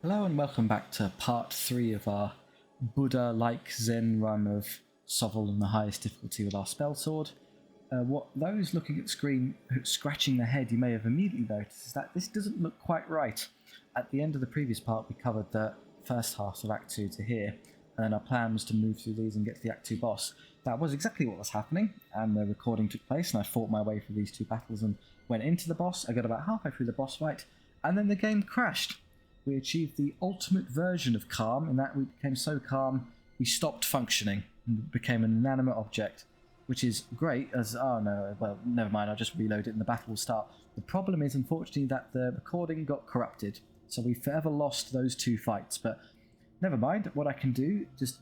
Hello and welcome back to part 3 of our Buddha-like Zen run of Sovel on the highest difficulty with our spell sword. What those looking at the screen scratching their head you may have immediately noticed is that this doesn't look quite right. At the end of the previous part we covered the first half of Act 2 to here, and then our plan was to move through these and get to the Act 2 boss. That was exactly what was happening, and the recording took place and I fought my way through these two battles and went into the boss. I got about halfway through the boss fight, and then the game crashed. We achieved the ultimate version of calm in that we became so calm we stopped functioning and became an inanimate object, which is great as, oh no, well, never mind, I'll just reload it and the battle will start. The problem is, unfortunately, that the recording got corrupted, so we forever lost those two fights, but never mind. What I can do, just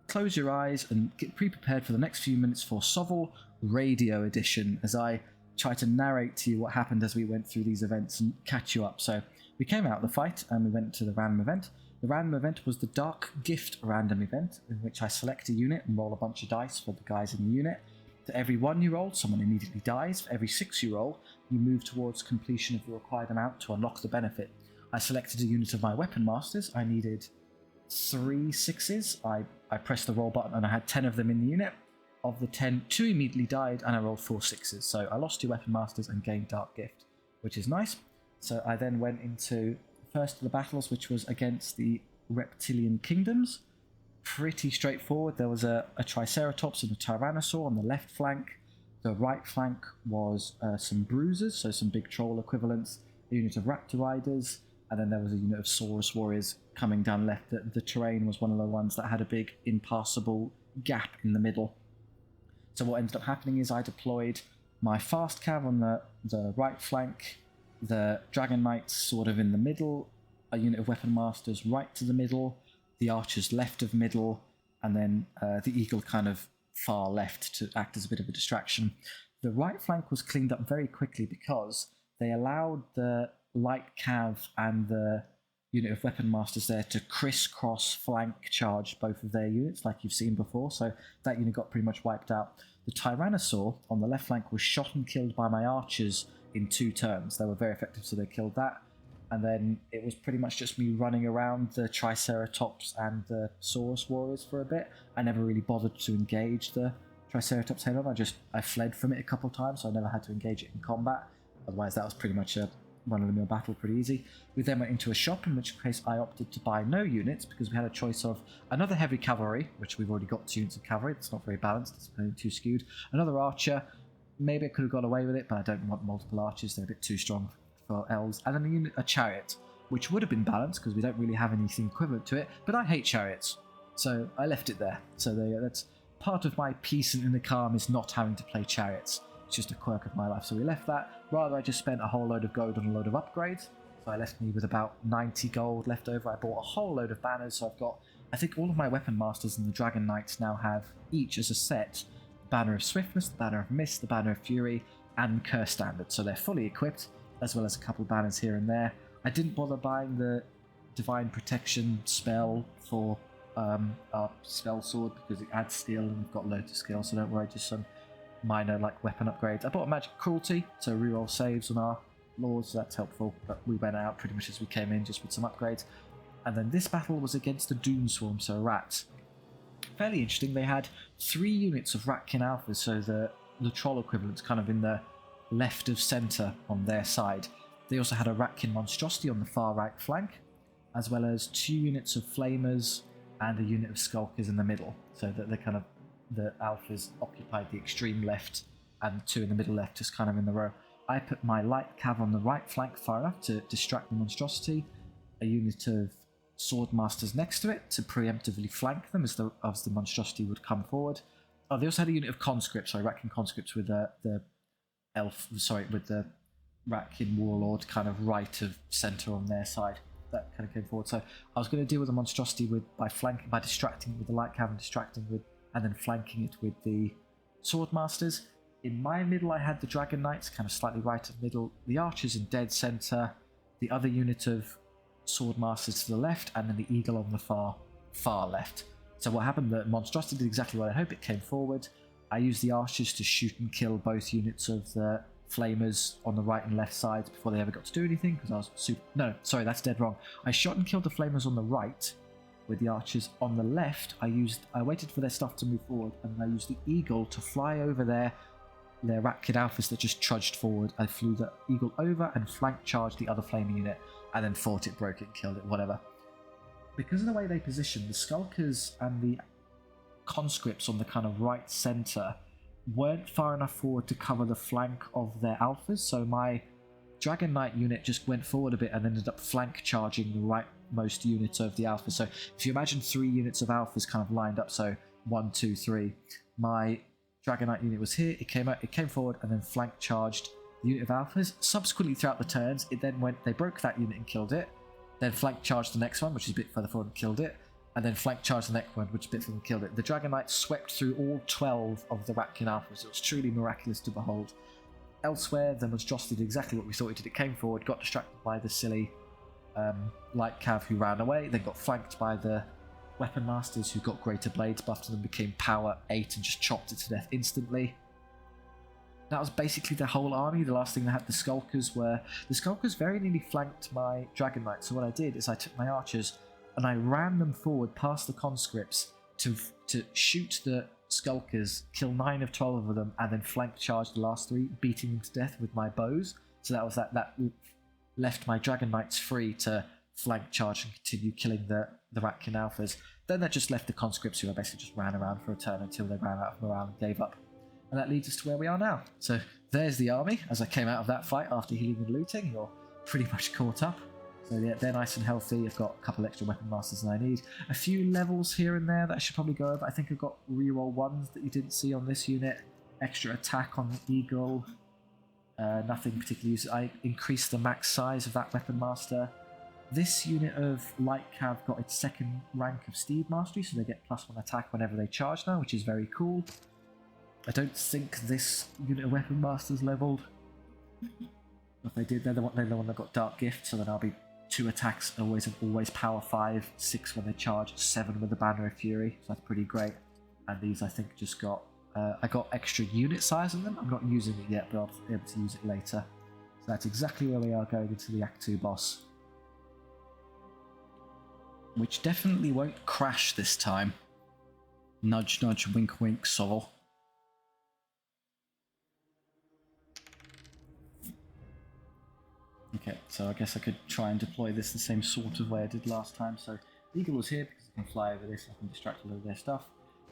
close your eyes and get pre-prepared for the next few minutes for Sovel Radio Edition, as I try to narrate to you what happened as we went through these events and catch you up. So we came out of the fight and we went to the random event. The random event was the Dark Gift random event, in which I select a unit and roll a bunch of dice for the guys in the unit. For every 1 you roll, someone immediately dies. For every 6 you roll, you move towards completion of the required amount to unlock the benefit. I selected a unit of my weapon masters. I needed 3 6s. I pressed the roll button and I had 10 of them in the unit. Of the 10, 2 immediately died and I rolled 4 6s. So I lost 2 weapon masters and gained Dark Gift, which is nice. So I then went into the first of the battles, which was against the Reptilian Kingdoms. Pretty straightforward. There was a Triceratops and a Tyrannosaur on the left flank. The right flank was some bruisers, so some big troll equivalents, a unit of Raptor Riders, and then there was a unit of Saurus Warriors coming down left. The terrain was one of the ones that had a big impassable gap in the middle. So what ended up happening is I deployed my fast cav on the right flank, the Dragon Knights sort of in the middle, a unit of Weapon Masters right to the middle, the Archers left of middle, and then the Eagle kind of far left to act as a bit of a distraction. The right flank was cleaned up very quickly because they allowed the Light Cav and the unit of Weapon Masters there to crisscross flank charge both of their units like you've seen before, so that unit got pretty much wiped out. The Tyrannosaur on the left flank was shot and killed by my Archers in 2 turns. They were very effective, so they killed that. And then it was pretty much just me running around the Triceratops and the Saurus Warriors for a bit. I never really bothered to engage the Triceratops head on. I fled from it a couple of times, so I never had to engage it in combat. Otherwise, that was pretty much a run-of-the-mill battle, pretty easy. We then went into a shop, in which case I opted to buy no units because we had a choice of another heavy cavalry, which we've already got 2 units of cavalry. It's not very balanced. It's only too skewed. Another archer. Maybe I could have got away with it, but I don't want multiple archers. They're a bit too strong for elves. And then a chariot, which would have been balanced because we don't really have anything equivalent to it, but I hate chariots, so I left it there. So that's part of my peace and in the calm, is not having to play chariots. It's just a quirk of my life, so we left that. Rather, I just spent a whole load of gold on a load of upgrades, so I left me with about 90 gold left over. I bought a whole load of banners, so I've got, I think all of my Weapon Masters and the Dragon Knights now have each as a set Banner of Swiftness, the Banner of Mist, the Banner of Fury, and Curse Standard. So they're fully equipped, as well as a couple of banners here and there. I didn't bother buying the Divine Protection spell for our spell sword because it adds skill and we've got loads of skill, so don't worry, just some minor like weapon upgrades. I bought a Magic Cruelty, so reroll saves on our lords, so that's helpful, but we went out pretty much as we came in, just with some upgrades. And then this battle was against the Doom Swarm, so rats. Fairly interesting. They had 3 units of Ratkin Alphas, so the troll equivalents kind of in the left of centre on their side. They also had a Ratkin Monstrosity on the far right flank, as well as 2 units of Flamers and a unit of Skulkers in the middle, so that the Alphas occupied the extreme left and 2 in the middle left, just kind of in the row. I put my Light Cav on the right flank far enough to distract the Monstrosity, a unit of Sword Masters next to it to preemptively flank them as the Monstrosity would come forward. Oh, they also had a unit of Conscripts, so Ratkin Conscripts with the Ratkin Warlord kind of right of centre on their side. That kind of came forward. So I was going to deal with the Monstrosity by distracting it with the Light Cav and then flanking it with the Sword Masters. In my middle I had the Dragon Knights, kind of slightly right of middle, the Archers in dead centre, the other unit of Sword Masters to the left, and then the Eagle on the far left. So what happened, the Monstrosity did exactly what I hoped. It came forward. I used the Archers to shoot and kill both units of the flamers on the right and left sides before they ever got to do anything, because I was super... No, sorry, that's dead wrong. I shot and killed the flamers on the right with the archers. On the left, I waited for their stuff to move forward, and I used the eagle to fly over their Rat Kid Alphas that just trudged forward. I flew the eagle over and flank charged the other flaming unit, and then fought it, broke it, killed it, whatever. Because of the way they positioned, the Skulkers and the conscripts on the kind of right center weren't far enough forward to cover the flank of their alphas, so my Dragon Knight unit just went forward a bit and ended up flank charging the rightmost unit of the alpha. So if you imagine 3 units of alphas kind of lined up, so 1, 2, 3, my Dragon Knight unit was here, it came forward and then flank charged the unit of alphas. Subsequently throughout the turns, they broke that unit and killed it, then flank charged the next one, which is a bit further forward, and killed it, and then flank charged the next one, which bit from killed it. The Dragon Knight swept through all 12 of the Rat King Alphas. It was truly miraculous to behold. Elsewhere, the Monstrosity did exactly what we thought it did. It came forward, got distracted by the silly Light Cav who ran away, then got flanked by the Weapon Masters who got Greater Blades buffed to them, became Power 8 and just chopped it to death instantly. That was basically the whole army. The last thing they had, the Skulkers very nearly flanked my Dragon Knight. So what I did is I took my archers and I ran them forward past the conscripts to shoot the Skulkers, kill 9 of 12 of them, and then flank charge the last 3, beating them to death with my bows. So that left my Dragon Knights free to flank charge and continue killing the Rat King Alphas. Then that just left the conscripts, who I basically just ran around for a turn until they ran out of morale and gave up. And that leads us to where we are now. So there's the army. As I came out of that fight after healing and looting, you're pretty much caught up. So yeah, they're nice and healthy. I've got a couple extra weapon masters than I need. A few levels here and there that I should probably go over. I think I've got reroll 1s that you didn't see on this unit. Extra attack on the eagle. Nothing particularly useful. I increased the max size of that weapon master. This unit of Light Cav got its 2nd rank of Steed Mastery, so they get +1 attack whenever they charge now, which is very cool. I don't think this unit of weapon masters leveled. If they did, they're the one that got Dark Gift, so then I'll be 2 attacks, always power 5, 6 when they charge, 7 with the Banner of Fury, so that's pretty great. And these I think just got, I got extra unit size in them. I'm not using it yet, but I'll be able to use it later. So that's exactly where we are going into the Act 2 boss. Which definitely won't crash this time. Nudge, nudge, wink, wink, Sovel. Okay, so I guess I could try and deploy this the same sort of way I did last time. So Eagle was here because I can fly over this, I can distract a lot of their stuff.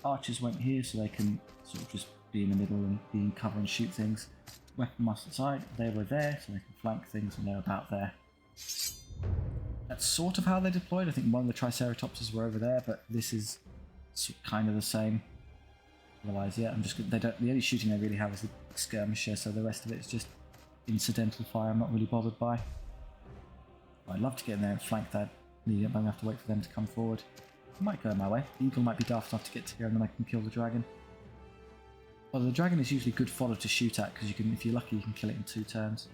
Archers went here so they can sort of just be in the middle and be in cover and shoot things. Weapon Master side, they were there so they can flank things and they're about there. That's sort of how they deployed. I think one of the Triceratopses were over there, but this is kind of the same. Otherwise, yeah, the only shooting they really have is the skirmisher, so the rest of it is just incidental fire I'm not really bothered by. I'd love to get in there and flank that medium, but I'm going to have to wait for them to come forward. It might go my way. The eagle might be daft enough to get to here and then I can kill the dragon. Well, the dragon is usually good fodder to shoot at because you can, if you're lucky, you can kill it in 2 turns.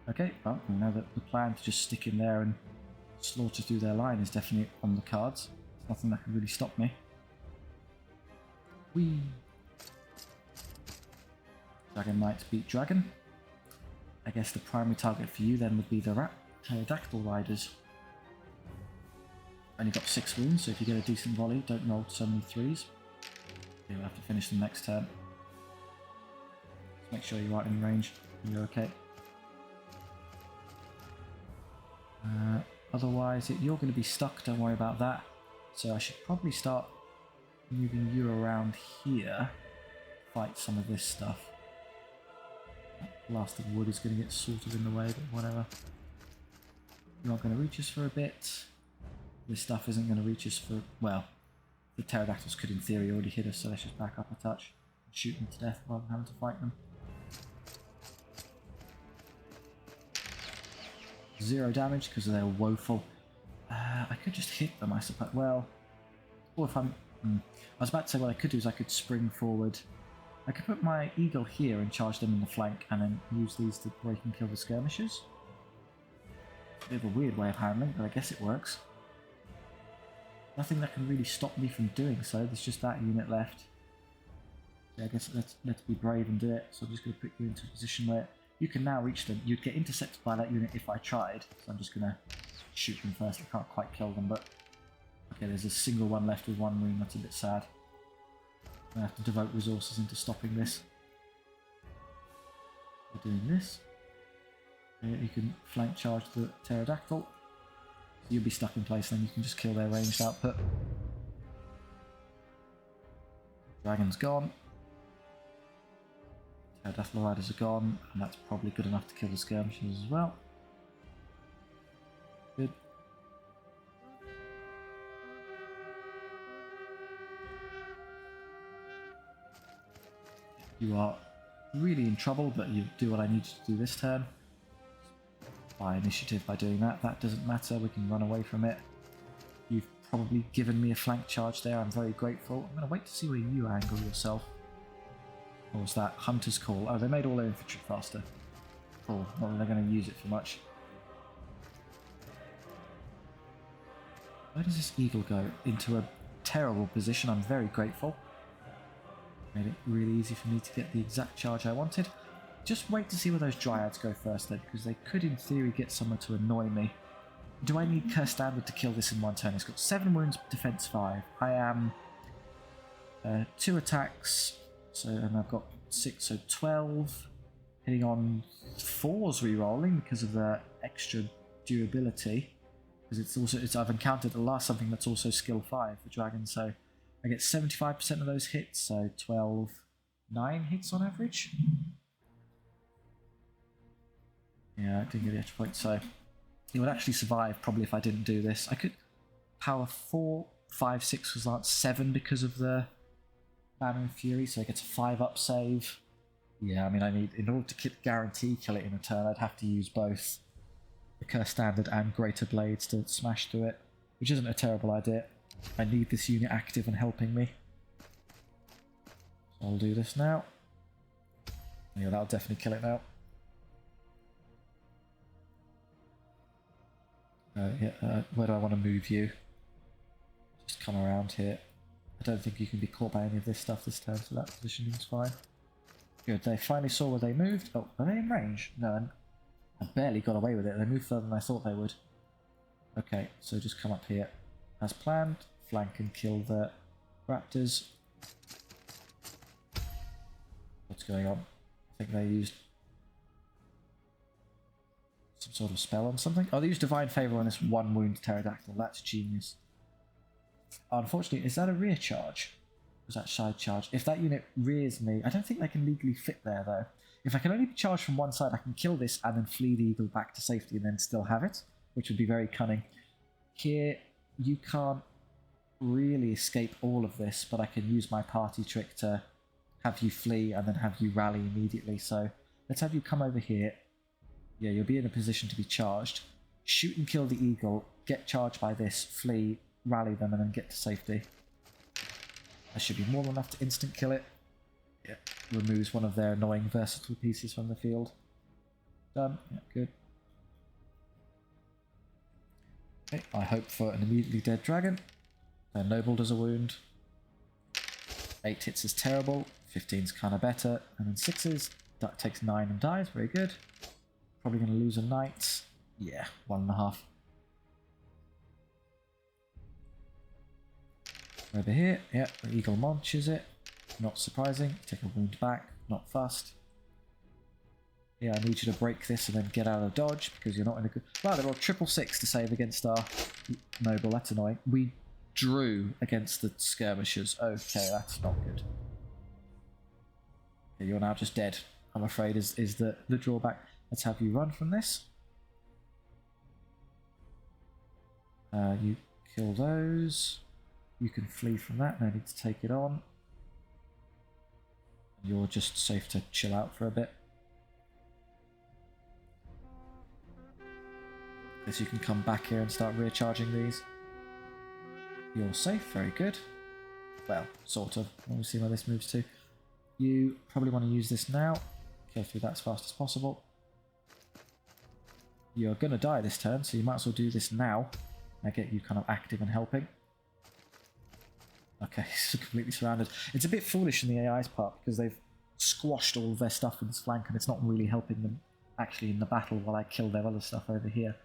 Okay, well, we know that the plan to just stick in there and slaughter through their line is definitely on the cards. There's nothing that can really stop me. Whee! Dragon Knights beat dragon. I guess the primary target for you then would be the Pterodactyl Riders. Only got 6 wounds, so if you get a decent volley, don't roll so many 3s. You'll have to finish them next turn. Just make sure you're right in range and you're okay. Otherwise, you're going to be stuck, don't worry about that. So I should probably start moving you around here, fight some of this stuff. Blast of wood is going to get sort of in the way, but whatever. You're not going to reach us for a bit. This stuff isn't going to reach us for, well, the pterodactyls could in theory already hit us, so let's just back up a touch and shoot them to death rather than having to fight them. 0 damage because they're woeful. I could just hit them, I suppose. Well, or if I'm... I was about to say what I could do is I could spring forward. I could put my eagle here and charge them in the flank and then use these to break and kill the skirmishers. It's a bit of a weird way of handling, but I guess it works. Nothing that can really stop me from doing so. There's just that unit left. Yeah, I guess let's be brave and do it. So I'm just going to put you into a position where You can now reach them. You'd get intercepted by that unit if I tried. So I'm just going to shoot them first. I can't quite kill them, but... Okay, there's a single one left with one wound. That's a bit sad. I have to devote resources into stopping this. We're doing this. You can flank charge the pterodactyl. So you'll be stuck in place, then you can just kill their ranged output. Dragon's gone. Pterodactyl riders are gone, and that's probably good enough to kill the skirmishers as well. Good. You are really in trouble, but you do what I need you to do this turn. By initiative by doing that. That doesn't matter, we can run away from it. You've probably given me a flank charge there, I'm very grateful. I'm going to wait to see where you angle yourself. What was that? Hunter's Call. Oh, they made all their infantry faster. Cool, not that they're going to use it for much. Where does this eagle go? Into a terrible position, I'm very grateful. Made it really easy for me to get the exact charge I wanted. Just wait to see where those dryads go first then, because they could in theory get someone to annoy me. Do I need Curse Standard to kill this in one turn? It's got 7 wounds, defense 5. I am 2 attacks, so and I've got 6, so 12. Hitting on 4s re-rolling because of the extra durability. Because it's also I've encountered the last something that's also skill 5 for dragon, so I get 75% of those hits, so 12, 9 hits on average. Yeah, I didn't get the extra point, so it would actually survive probably if I didn't do this. I could power 4, 5, 6 was like 7 because of the Banner of Fury, so I get a 5-up save. Yeah, I mean, I need, in order to guarantee kill it in a turn, I'd have to use both the Curse Standard and Greater Blades to smash through it, which isn't a terrible idea. I need this unit active and helping me. So I'll do this now. Yeah, that'll definitely kill it now. Where do I want to move you? Just come around here. I don't think you can be caught by any of this stuff this turn, so that positioning's fine. Good, they finally saw where they moved. Oh, are they in range? No, I barely got away with it. They moved further than I thought they would. Okay, so just come up here. As planned, flank and kill the raptors. What's going on? I think they used some sort of spell on something. Oh, they used Divine Favour on this 1 wound pterodactyl. That's genius. Unfortunately, is that a rear charge? Or is that side charge? If that unit rears me, I don't think they can legally fit there though. If I can only be charged from one side, I can kill this and then flee the eagle back to safety and then still have it, which would be very cunning. Here, you can't really escape all of this, but I can use my party trick to have you flee and then have you rally immediately. So let's have you come over here. Yeah, you'll be in a position to be charged. Shoot and kill the eagle, get charged by this, flee, rally them, and then get to safety. That should be more than enough to instant kill it. Yeah, removes one of their annoying versatile pieces from the field. Done. Yeah, good. Okay, I hope for an immediately dead dragon. Their noble does a wound. 8 hits is terrible. 15's kind of better. And then 6's. That takes 9 and dies. Very good. Probably going to lose a knight. Yeah, 1.5. Over here, yeah, the eagle munches it. Not surprising. Take a wound back. Not fast. Yeah, I need you to break this and then get out of dodge because you're not in a good... Wow, they rolled 666 to save against our noble. That's annoying. We drew against the skirmishers. Okay, that's not good. Okay, you're now just dead, I'm afraid, is the drawback. Let's have you run from this. You kill those. You can flee from that, no need to take it on. You're just safe to chill out for a bit. Guess you can come back here and start recharging these. You're safe, very good. Well, sort of. We'll see where this moves to. You probably want to use this now. Go through that as fast as possible. You're going to die this turn, so you might as well do this now. And get you kind of active and helping. Okay, it's completely surrounded. It's a bit foolish in the AI's part because they've squashed all of their stuff in this flank and it's not really helping them actually in the battle while I kill their other stuff over here.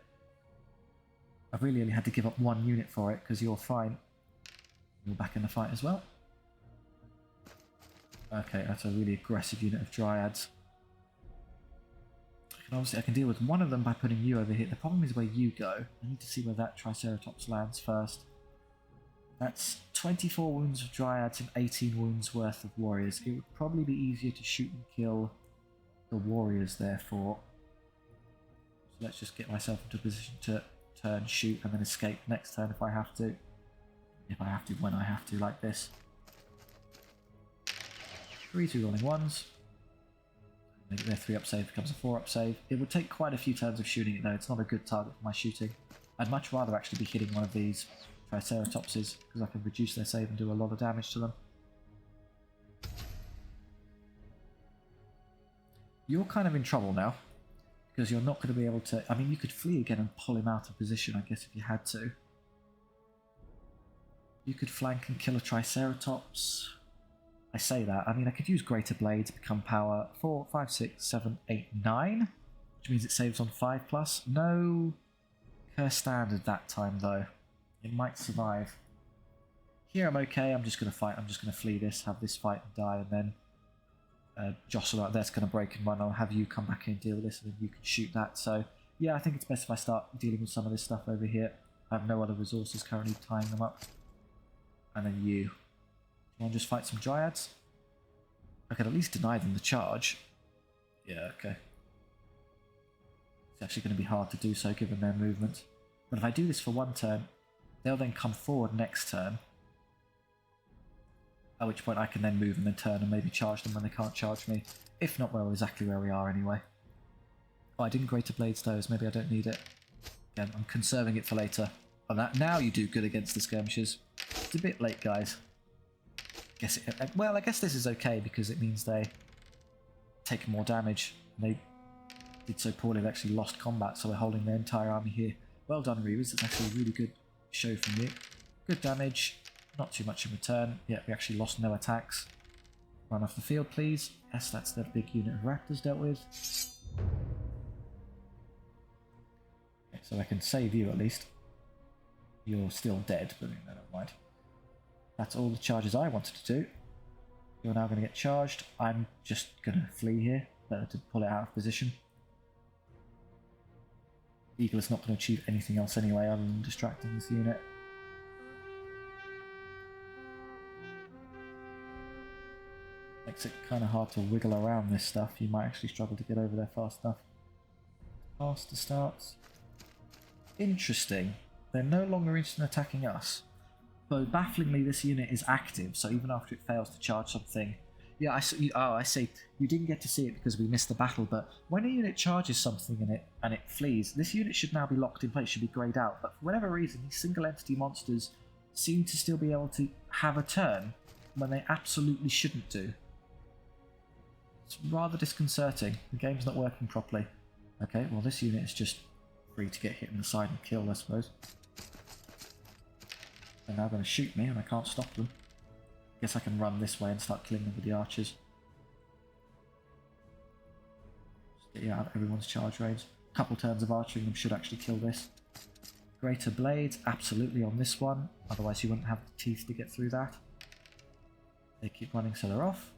I've really only had to give up one unit for it because you're fine. You're back in the fight as well. Okay, that's a really aggressive unit of Dryads. I can deal with one of them by putting you over here. The problem is where you go. I need to see where that Triceratops lands first. That's 24 wounds of Dryads and 18 wounds worth of warriors. It would probably be easier to shoot and kill the warriors, therefore. So let's just get myself into a position to turn, shoot, and then escape next turn if I have to. If I have to, when I have to, like this. 3-2 rolling ones. Make their 3-up save becomes a 4-up save. It would take quite a few turns of shooting it though. It's not a good target for my shooting. I'd much rather actually be hitting one of these Triceratopses because I can reduce their save and do a lot of damage to them. You're kind of in trouble now because you're not going to be able to... I mean, you could flee again and pull him out of position, I guess, if you had to. You could flank and kill a Triceratops. I say that. I mean, I could use Greater Blade to become power 4, 5, 6, 7, 8, 9, which means it saves on 5+. No curse standard that time, though. It might survive. Here I'm okay. I'm just going to fight. I'm just going to flee this, have this fight and die, and then jostle out. That's going to break and run. I'll have you come back in and deal with this, and then you can shoot that. So, yeah, I think it's best if I start dealing with some of this stuff over here. I have no other resources currently tying them up. And then you. You want to just fight some Dryads? I could at least deny them the charge. Yeah, okay. It's actually going to be hard to do so given their movement. But if I do this for one turn, they'll then come forward next turn. At which point I can then move and then turn and maybe charge them when they can't charge me. If not, well, exactly where we are anyway. Oh, I didn't Greater Blade Stows. Maybe I don't need it. Again, I'm conserving it for later. Oh, that now you do good against the skirmishers. It's a bit late, guys. Well, I guess this is okay because it means they take more damage. They did so poorly they actually lost combat, so we're holding their entire army here. Well done, Reavers. It's actually a really good show from you. Good damage, not too much in return. Yeah, we actually lost no attacks. Run off the field, please. Yes, that's the big unit of raptors dealt with. Okay, so I can save you at least. You're still dead, but no, never mind. That's all the charges I wanted to do. You're now going to get charged. I'm just going to flee here, to pull it out of position. Eagle is not going to achieve anything else anyway other than distracting this unit. Makes it kind of hard to wiggle around this stuff. You might actually struggle to get over there fast enough. Faster starts. Interesting. They're no longer interested in attacking us. But bafflingly, this unit is active, so even after it fails to charge something... Yeah, I see. You didn't get to see it because we missed the battle, but when a unit charges something in it and it flees, this unit should now be locked in place, should be greyed out. But for whatever reason, these single entity monsters seem to still be able to have a turn when they absolutely shouldn't do. It's rather disconcerting. The game's not working properly. Okay, well this unit is just free to get hit in the side and killed, I suppose. They're now going to shoot me and I can't stop them. Guess I can run this way and start killing them with the archers. Just get you out of everyone's charge range. A couple turns of archering them should actually kill this. Greater Blades, absolutely on this one. Otherwise you wouldn't have the teeth to get through that. They keep running so they're off.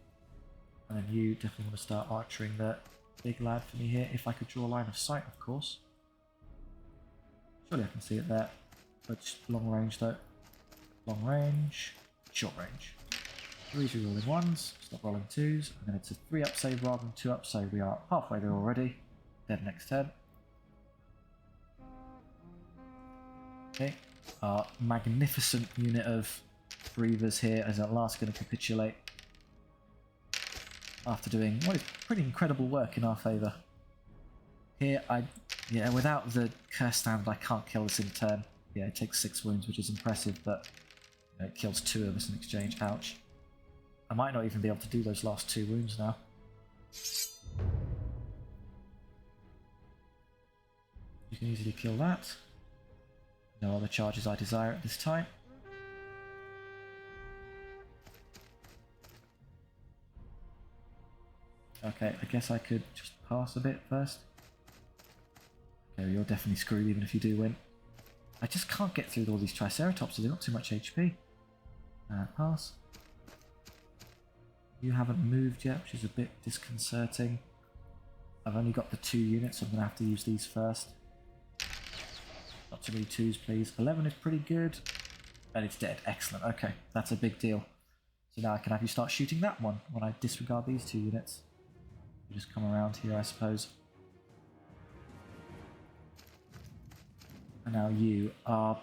And then you definitely want to start archering the big lad for me here. If I could draw a line of sight, of course. Surely I can see it there. But just long range though. Long range, short range. 3 rolling ones, stop rolling 2s, and then it's a 3-up save rather than 2-up, so we are halfway there already. Dead next turn. Okay, our magnificent unit of Reavers here is at last going to capitulate. After doing what is pretty incredible work in our favour. Here, without the curse standard I can't kill this in a turn. Yeah, it takes 6 wounds, which is impressive, but it kills 2 of us in exchange. Ouch. I might not even be able to do those last 2 wounds now. You can easily kill that. No other charges I desire at this time. Okay, I guess I could just pass a bit first. Yeah, you're definitely screwed even if you do win. I just can't get through all these Triceratops, they've got too much HP. Pass. You haven't moved yet, which is a bit disconcerting. I've only got the 2 units, so I'm going to have to use these first. Not too many 2s, please. 11 is pretty good. And it's dead. Excellent. Okay, that's a big deal. So now I can have you start shooting that one when I disregard these 2 units. You just come around here, I suppose. And now you are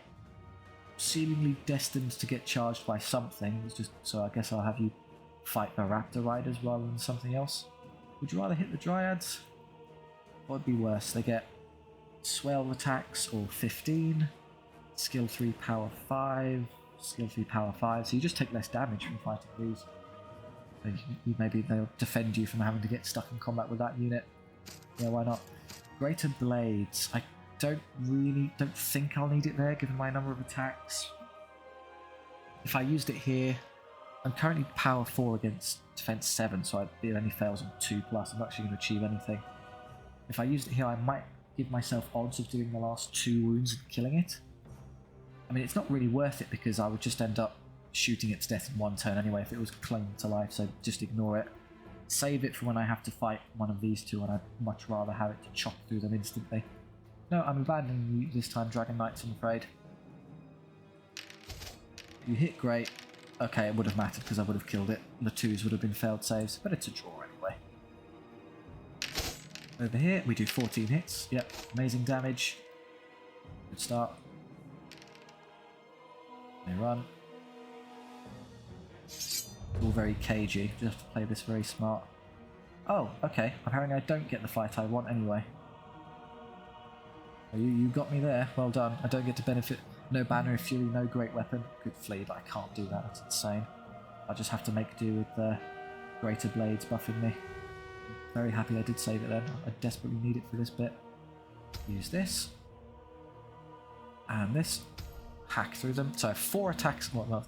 seemingly destined to get charged by something. It's just so I guess I'll have you fight the Raptor Riders rather than something else. Would you rather hit the Dryads? What would be worse? They get 12 attacks or 15, skill 3 power 5, skill 3 power 5, so you just take less damage from fighting these. So maybe they'll defend you from having to get stuck in combat with that unit. Yeah, why not? Greater Blades. I don't think I'll need it there given my number of attacks. If I used it here, I'm currently power 4 against defense 7, so it only fails on 2+. I'm not actually going to achieve anything. If I used it here, I might give myself odds of doing the last 2 wounds and killing it. I mean, it's not really worth it because I would just end up shooting it to death in 1 turn anyway if it was cloned to life, so just ignore it. Save it for when I have to fight one of these 2, and I'd much rather have it to chop through them instantly. No, I'm abandoning you this time, Dragon Knights, I'm afraid. You hit great. Okay, it would have mattered because I would have killed it. The 2s would have been failed saves, but it's a draw anyway. Over here, we do 14 hits. Yep, amazing damage. Good start. They run. All very cagey. Just have to play this very smart. Oh, okay. Apparently I don't get the fight I want anyway. Oh, you got me there. Well done. I don't get to benefit. No banner of fury, no great weapon. Could flee, but I can't do that. That's insane. I just have to make do with the greater blades buffing me. Very happy I did save it then. I desperately need it for this bit. Use this. And this. Hack through them. So 4 attacks. Well,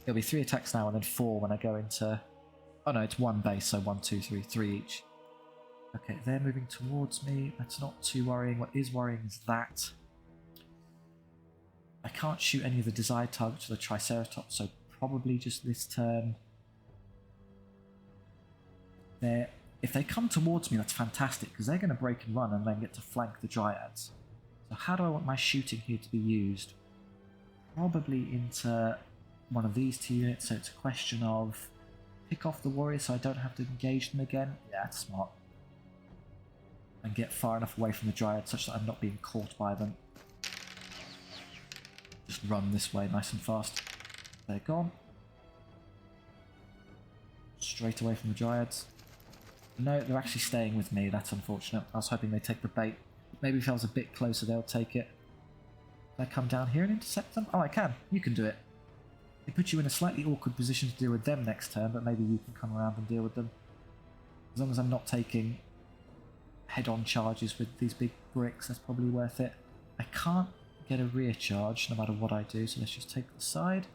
it'll be 3 attacks now and then 4 when I go into... Oh no, it's 1 base, so 1, 2, 3, 3 each. Okay, they're moving towards me. That's not too worrying. What is worrying is that I can't shoot any of the desired targets of the Triceratops, so probably just this turn. If they come towards me, that's fantastic, because they're going to break and run and then get to flank the Dryads. So how do I want my shooting here to be used? Probably into one of these 2 units, so it's a question of pick off the warriors so I don't have to engage them again. Yeah, that's smart. And get far enough away from the Dryad such that I'm not being caught by them. Just run this way nice and fast. They're gone. Straight away from the Dryads. No, they're actually staying with me. That's unfortunate. I was hoping they'd take the bait. Maybe if I was a bit closer, they'll take it. Can I come down here and intercept them? Oh, I can. You can do it. It puts you in a slightly awkward position to deal with them next turn, but maybe you can come around and deal with them. As long as I'm not taking head-on charges with these big bricks, that's probably worth it. I can't get a rear charge no matter what I do, so let's just take the side.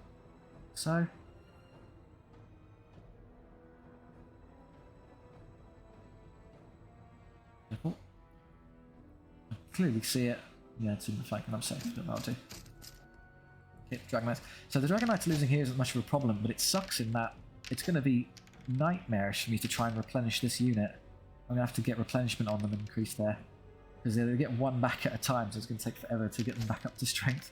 So. Careful. I clearly see it. Yeah, it's in the flank and I'm safe, but that'll do. Hit Dragon Knights. So the Dragon Knights losing here isn't much of a problem, but it sucks in that it's going to be nightmarish for me to try and replenish this unit. I'm going to have to get replenishment on them and increase their... Because they'll get 1 back at a time, so it's going to take forever to get them back up to strength.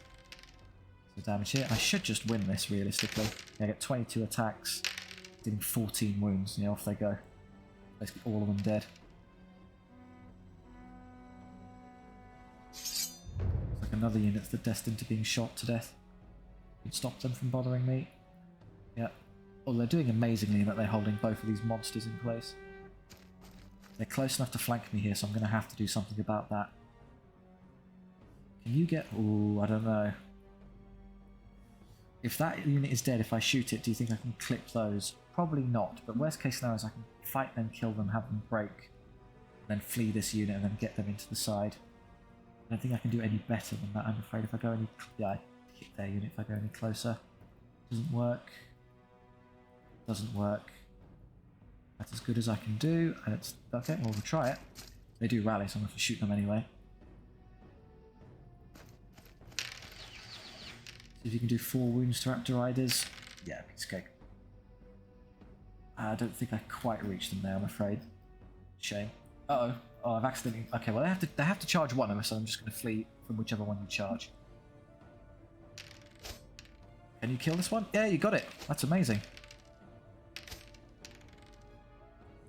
So damage here. I should just win this, realistically. Yeah, I get 22 attacks, dealing 14 wounds. Yeah, off they go. Basically all of them dead. It's like another unit that's destined to being shot to death. Can stop them from bothering me. Yeah. Oh, they're doing amazingly in that they're holding both of these monsters in place. They're close enough to flank me here, so I'm going to have to do something about that. Can you get... Ooh, I don't know. If that unit is dead, if I shoot it, do you think I can clip those? Probably not, but worst case scenario is I can fight them, kill them, have them break, then flee this unit and then get them into the side. I don't think I can do any better than that, I'm afraid. If I go any... Yeah, I hit their unit if I go any closer. Doesn't work. Doesn't work. That's as good as I can do, and it's... Okay, well, we'll try it. They do rally, so I'm going to shoot them anyway. See if you can do 4 wounds to Raptor Riders. Yeah, piece of cake. I don't think I quite reached them there, I'm afraid. Shame. Uh-oh. Oh, I've accidentally... Okay, well, they have to charge one of us, so I'm just going to flee from whichever one you charge. Can you kill this one? Yeah, you got it. That's amazing.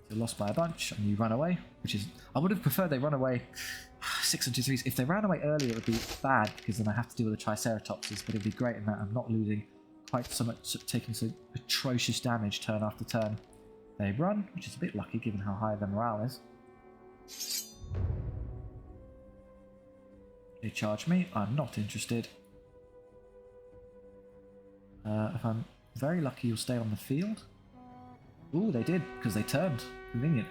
You're lost by a bunch, and you run away, which is... I would have preferred they run away 6 and 2 3s. If they ran away earlier, it would be bad, because then I have to deal with the Triceratopses, but it'd be great in that I'm not losing quite so much, taking so atrocious damage turn after turn. They run, which is a bit lucky, given how high their morale is. They charge me. I'm not interested. If I'm very lucky, you'll stay on the field. Ooh, they did, because they turned. Convenient.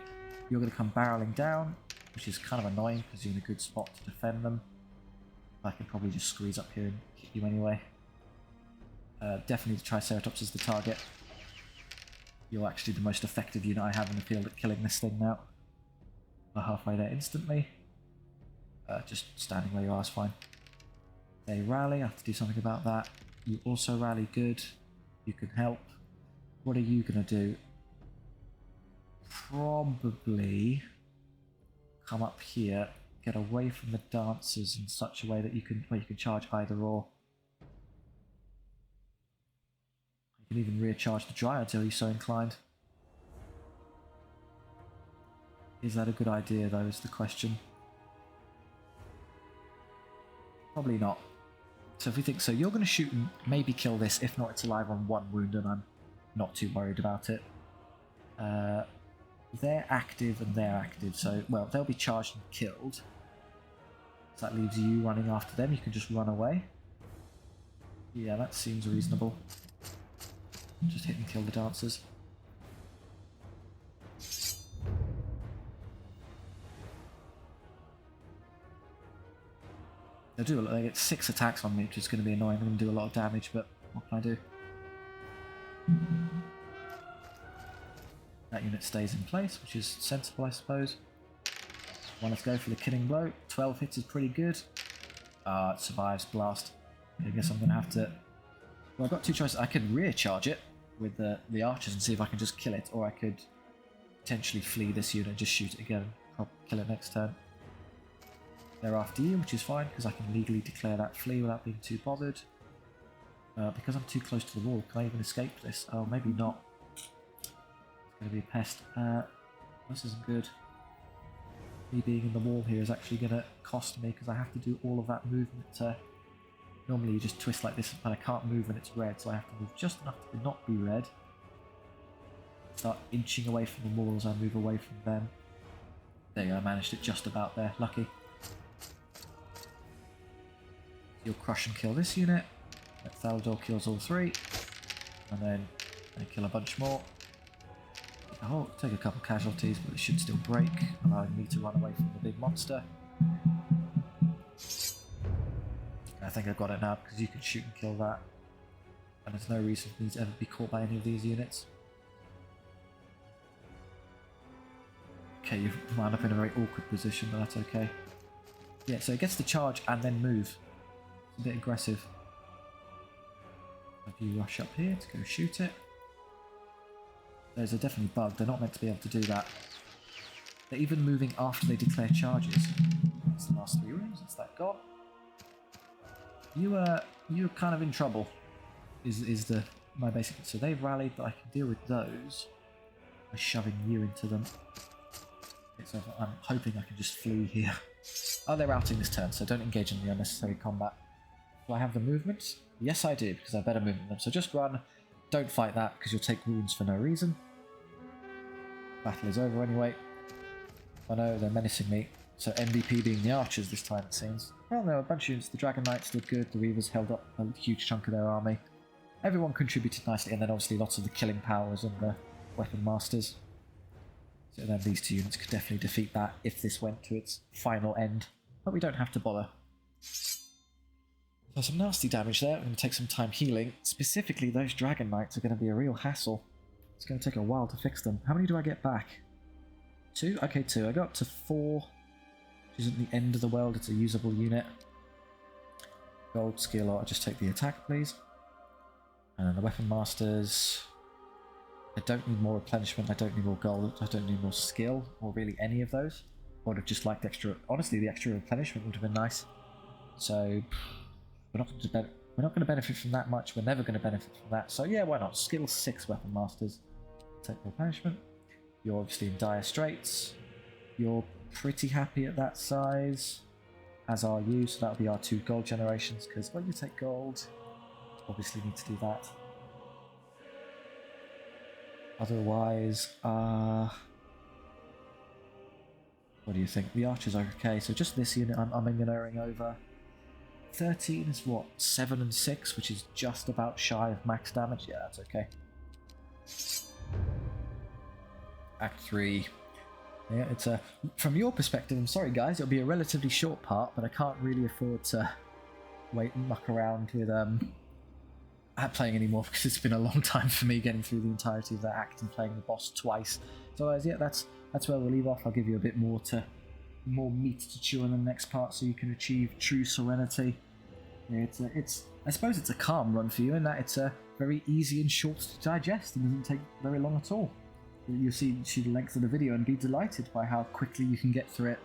You're going to come barreling down, which is kind of annoying, because you're in a good spot to defend them. I can probably just squeeze up here and hit you anyway. Definitely the Triceratops is the target. You're actually the most effective unit I have in the field at killing this thing now. We're halfway there instantly. Just standing where you are is fine. They rally, I have to do something about that. You also rally, good. You can help. What are you going to do? Probably come up here, get away from the dancers in such a way that you can charge either or. You can even rear charge the Dryads, are you so inclined? Is that a good idea though, is the question. Probably not. So if we think so, you're going to shoot and maybe kill this. If not, it's alive on 1 wound and I'm not too worried about it. They're active and they're active, so, well, they'll be charged and killed. So that leaves you running after them. You can just run away. Yeah, that seems reasonable. Just hit and kill the dancers. They get 6 attacks on me, which is going to be annoying. I'm going to do a lot of damage, but what can I do? That unit stays in place, which is sensible, I suppose. Well, let's go for the killing blow. 12 hits is pretty good. It survives blast. I guess I'm going to have to... Well, I've got 2 choices. I could rear charge it with the archers and see if I can just kill it, or I could potentially flee this unit and just shoot it again and kill it next turn. They're after you, which is fine, because I can legally declare that flee without being too bothered. Because I'm too close to the wall, can I even escape this? Oh, maybe not. It's going to be a pest. This isn't good. Me being in the wall here is actually going to cost me, because I have to do all of that movement. Normally you just twist like this, but I can't move when it's red, so I have to move just enough to not be red. Start inching away from the wall as I move away from them. There you go, I managed it just about there. Lucky. You'll crush and kill this unit. That Thalador kills all 3. And then I kill a bunch more. Oh, take a couple casualties, but it should still break, allowing me to run away from the big monster. I think I've got it now, because you can shoot and kill that. And there's no reason for me to ever be caught by any of these units. Okay, you've wound up in a very awkward position, but that's okay. Yeah, so it gets to charge and then move. It's a bit aggressive. Have you rush up here to go shoot it? Those are definitely bugged. They're not meant to be able to do that. They're even moving after they declare charges. That's the last 3 rooms. That's that gone. You're kind of in trouble. Is my basic. So they've rallied, but I can deal with those by shoving you into them. Okay, so I'm hoping I can just flee here. Oh, they're routing this turn, so don't engage in the unnecessary combat. Do I have the movement? Yes, I do, because I have better movement than them. So just run. Don't fight that, because you'll take wounds for no reason. Battle is over anyway. Oh no, they're menacing me. So MVP being the archers this time, it seems. Well, there were a bunch of units. The Dragon Knights did good. The Reavers held up a huge chunk of their army. Everyone contributed nicely, and then obviously lots of the killing powers and the weapon masters. So then these 2 units could definitely defeat that if this went to its final end. But we don't have to bother. So some nasty damage there. I'm going to take some time healing. Specifically, those Dragon Knights are going to be a real hassle. It's going to take a while to fix them. How many do I get back? 2? Okay, 2. I got up to 4. Which isn't the end of the world. It's a usable unit. Gold skill, or I'll just take the attack, please. And then the weapon masters. I don't need more replenishment, I don't need more gold, I don't need more skill, or really any of those. I would have just liked extra. Honestly, the extra replenishment would have been nice. So we're not going to benefit from that much. We're never going to benefit from that. So yeah, why not? Skill 6 weapon masters. Take replenishment. You're obviously in dire straits. You're pretty happy at that size, as are you. So that'll be our 2 gold generations. Because when you take gold, obviously need to do that. Otherwise, what do you think? The archers are okay. So just this unit I'm engineering over. 13 is what? 7 and 6, which is just about shy of max damage. Yeah, that's okay. Act 3. Yeah, it's a. From your perspective, I'm sorry guys, it'll be a relatively short part, but I can't really afford to wait and muck around with playing anymore because it's been a long time for me getting through the entirety of that act and playing the boss twice. So yeah, that's where we'll leave off. I'll give you a bit more meat to chew on the next part, so you can achieve true serenity. Yeah, I suppose it's a calm run for you in that it's very easy and short to digest and doesn't take very long at all. You'll see the length of the video and be delighted by how quickly you can get through it.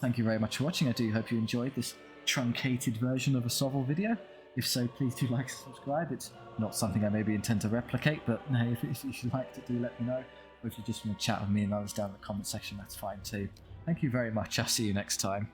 Thank you very much for watching. I do hope you enjoyed this truncated version of a Sovel video. If so, please do like and subscribe. It's not something I maybe intend to replicate, but hey, if you liked it, do let me know. Or if you just want to chat with me and others down in the comment section, that's fine too. Thank you very much. I'll see you next time.